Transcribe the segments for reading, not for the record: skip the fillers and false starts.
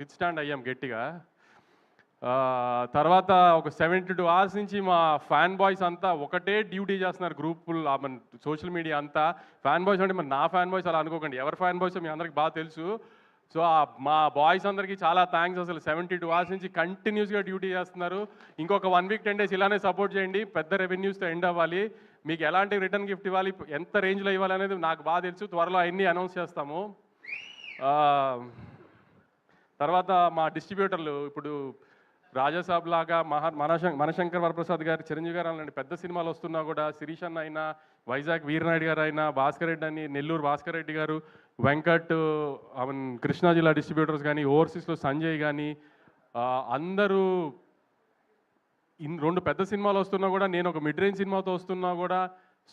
With stand అయ్యాం గట్టిగా. తర్వాత ఒక 72 అవర్స్ నుంచి మా ఫ్యాన్ బాయ్స్ అంతా ఒకటే డ్యూటీ చేస్తున్నారు గ్రూపులు మన సోషల్ మీడియా అంతా. ఫ్యాన్ బాయ్స్ అంటే మరి నా ఫ్యాన్ బాయ్స్ అలా అనుకోకండి, ఎవరి ఫ్యాన్ బాయ్స్ మీ అందరికి బాగా తెలుసు. సో మా బాయ్స్ అందరికీ చాలా థ్యాంక్స్. అసలు 72 అవర్స్ నుంచి కంటిన్యూస్గా డ్యూటీ చేస్తున్నారు. ఇంకొక 1 వీక్ 10 డేస్ ఇలానే సపోర్ట్ చేయండి. పెద్ద రెవెన్యూస్తో ఎండ్ అవ్వాలి. మీకు ఎలాంటి రిటర్న్ గిఫ్ట్ ఇవ్వాలి, ఎంత రేంజ్లో ఇవ్వాలి అనేది నాకు బాగా తెలుసు. త్వరలో అన్నీ అనౌన్స్ చేస్తాము. తర్వాత మా డిస్ట్రిబ్యూటర్లు ఇప్పుడు రాజాసాబ్ లాగా మనశంకర్ వరప్రసాద్ గారు, చిరంజీవి గారు అలాంటి పెద్ద సినిమాలు వస్తున్నా కూడా శిరీష్ అన్న అయినా, వైజాగ్ వీరనాయుడు గారు అయినా, భాస్కర్ రెడ్డి అని, నెల్లూరు భాస్కర్ రెడ్డి గారు, వెంకట్, కృష్ణా జిల్లా డిస్ట్రిబ్యూటర్స్ కానీ, ఓవర్సీస్లో సంజయ్ కానీ, అందరూ 2 పెద్ద సినిమాలు వస్తున్నా కూడా, నేను ఒక మిడ్ రేంజ్ సినిమాతో వస్తున్నా కూడా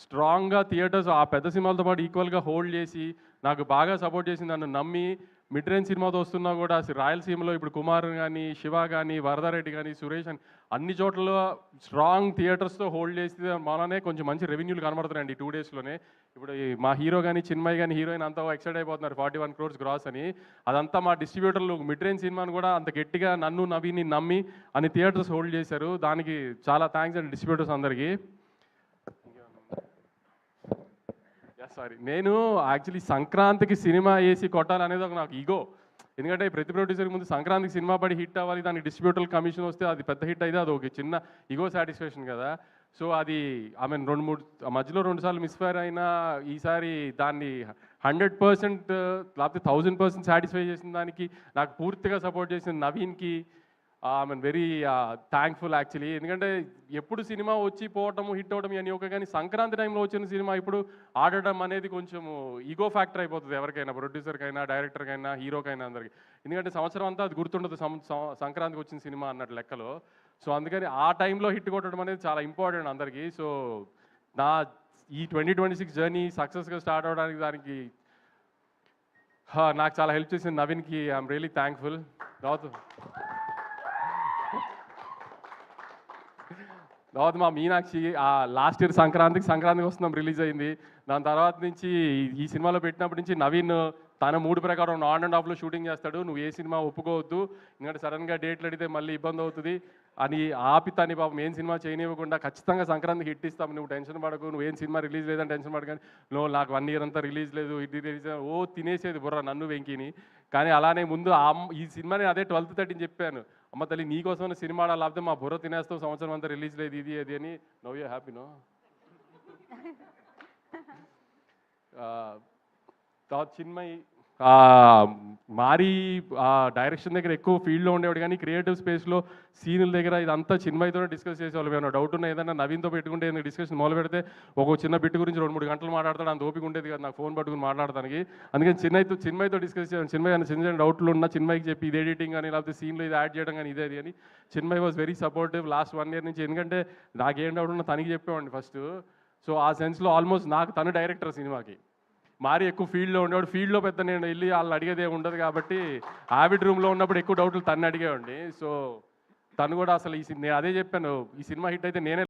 స్ట్రాంగ్గా థియేటర్స్ ఆ పెద్ద సినిమాలతో పాటు ఈక్వల్గా హోల్డ్ చేసి నాకు బాగా సపోర్ట్ చేసి నన్ను నమ్మి మిడ్ రేంజ్ సినిమాతో వస్తున్నా కూడా రాయలసీమలో ఇప్పుడు కుమార్ కానీ, శివ కానీ, వరదారెడ్డి కానీ, సురేష్ అని అన్ని చోట్ల స్ట్రాంగ్ థియేటర్స్తో హోల్డ్ చేస్తే మననే కొంచెం మంచి రెవెన్యూలు కనబడుతున్నాయండి 2 డేస్లోనే. ఇప్పుడు మా హీరో కానీ, చిన్మయ్ కానీ, హీరోయిన్ అంతా ఎక్సైట్ అయిపోతున్నారు 41 crores గ్రాస్ అని. అదంతా మా డిస్ట్రిబ్యూటర్లు మిడ్ రేంజ్ సినిమాను కూడా అంత గట్టిగా నన్ను నవీని నమ్మి అన్ని థియేటర్స్ హోల్డ్ చేశారు. దానికి చాలా థ్యాంక్స్ అండి డిస్ట్రిబ్యూటర్స్ అందరికీ. సారీ, నేను యాక్చువల్లీ సంక్రాంతికి సినిమా వేసి కొట్టాలనేది ఒక నాకు ఈగో. ఎందుకంటే ప్రతి ప్రొడ్యూసర్కి ముందు సంక్రాంతికి సినిమా పడి హిట్ అవ్వాలి, దానికి డిస్ట్రిబ్యూటర్ కమిషన్ వస్తే అది పెద్ద హిట్ అయితే అది ఒక చిన్న ఈగో సాటిస్ఫాక్షన్ కదా. సో అది మధ్యలో 2 సార్లు మిస్ఫైర్ అయినా ఈసారి దాన్ని 100% లేకపోతే 1000% సాటిస్ఫై చేసిన దానికి నాకు పూర్తిగా సపోర్ట్ చేసిన నవీన్కి వెరీ థ్యాంక్ఫుల్ యాక్చువల్లీ. ఎందుకంటే ఎప్పుడు సినిమా వచ్చి పోవటము, హిట్ అవ్వడం అని ఒక, కానీ సంక్రాంతి టైంలో వచ్చిన సినిమా ఇప్పుడు ఆడటం అనేది కొంచెం ఈగో ఫ్యాక్టర్ అయిపోతుంది ఎవరికైనా, ప్రొడ్యూసర్కైనా, డైరెక్టర్కైనా, హీరోకైనా అందరికి. ఎందుకంటే సంవత్సరం అంతా అది గుర్తుండదు సంక్రాంతికి వచ్చిన సినిమా అన్నట్టు లెక్కలో. సో అందుకని ఆ టైంలో హిట్ కొట్టడం అనేది చాలా ఇంపార్టెంట్ అందరికీ. సో నా ఈ 2026 జర్నీ సక్సెస్గా స్టార్ట్ అవ్వడానికి దానికి నాకు చాలా హెల్ప్ చేసిన నవీన్కి ఐఎమ్ రియలీ థ్యాంక్ఫుల్. తర్వాత మా మీనాక్షి లాస్ట్ ఇయర్ సంక్రాంతికి వస్తున్నాం రిలీజ్ అయింది. దాని తర్వాత నుంచి ఈ సినిమాలో పెట్టినప్పటి నుంచి నవీన్ తన మూడు ప్రకారం ఆన్ అండ్ ఆఫ్లో షూటింగ్ చేస్తాడు. నువ్వు ఏ సినిమా ఒప్పుకోవద్దు, ఎందుకంటే సడన్గా డేట్లు అడిగితే మళ్ళీ ఇబ్బంది అవుతుంది అని ఆపి తని పాపం ఏం సినిమా చేయనివ్వకుండా ఖచ్చితంగా సంక్రాంతికి హిట్ ఇస్తాం, నువ్వు టెన్షన్ పడకు, నువ్వు ఏం సినిమా రిలీజ్ లేదని టెన్షన్ పడకని. నువ్వు నాకు 1 year అంతా రిలీజ్ లేదు, ఇది రిలీజ్ తినేసేది బుర్ర నన్ను వెంకిని. కానీ అలానే ముందు ఈ సినిమాని అదే 12:30 చెప్పాను, అమ్మ తల్లి నీకోసమైన సినిమా లేకపోతే మా బుర్ర తినేస్తావు, సంవత్సరం అంతా రిలీజ్ లేదు ఇది అది అని. Now you happy no. తర్వాత చిన్మయ్ మారీ డైరెక్షన్ దగ్గర ఎక్కువ ఫీల్డ్లో ఉండేవాడు, కానీ క్రియేటివ్ స్పేస్లో సీనుల దగ్గర ఇదంతా చిన్మయ్తోనే డిస్కస్ చేసేవాళ్ళు. ఏమైనా డౌట్ ఉన్నా ఏదైనా నవీన్తో పెట్టుకుంటే ఏదైనా డిస్కషన్ మొదలు పెడితే ఒక చిన్న బిట్ గురించి 2-3 గంటలు మాట్లాడతాడు. అంత ఓపిక ఉండేది కదా నాకు ఫోన్ పట్టుకుని మాట్లాడడానికి. అందుకని చిన్మయ్తో డిస్కస్ చేయాలి. చిన్మయ్ చిన్న చిన్న డౌట్లు ఉన్నా చిన్మయ్కి చెప్పి ఇది ఎడిటింగ్ కానీ లేకపోతే సీన్లో ఇది యాడ్ చేయడం కానీ ఇదే అని. Chinmay was very supportive last 1 year నుంచి. ఎందుకంటే నాకేం డౌట్ ఉన్నా తనకి చెప్పేవాడిని ఫస్ట్. సో ఆ సెన్స్లో ఆల్మోస్ట్ నాకు తను డైరెక్టర్ సినిమాకి. మారి ఎక్కువ ఫీల్డ్లో ఉండేవాడు. ఫీల్డ్లో పెద్ద నేను వెళ్ళి వాళ్ళని అడిగేదే ఉండదు కాబట్టి ఆవిడ్ రూమ్లో ఉన్నప్పుడు ఎక్కువ డౌట్లు తను అడిగేవాడిని. సో తను కూడా అసలు నేను అదే చెప్పాను, ఈ సినిమా హిట్ అయితే నేనే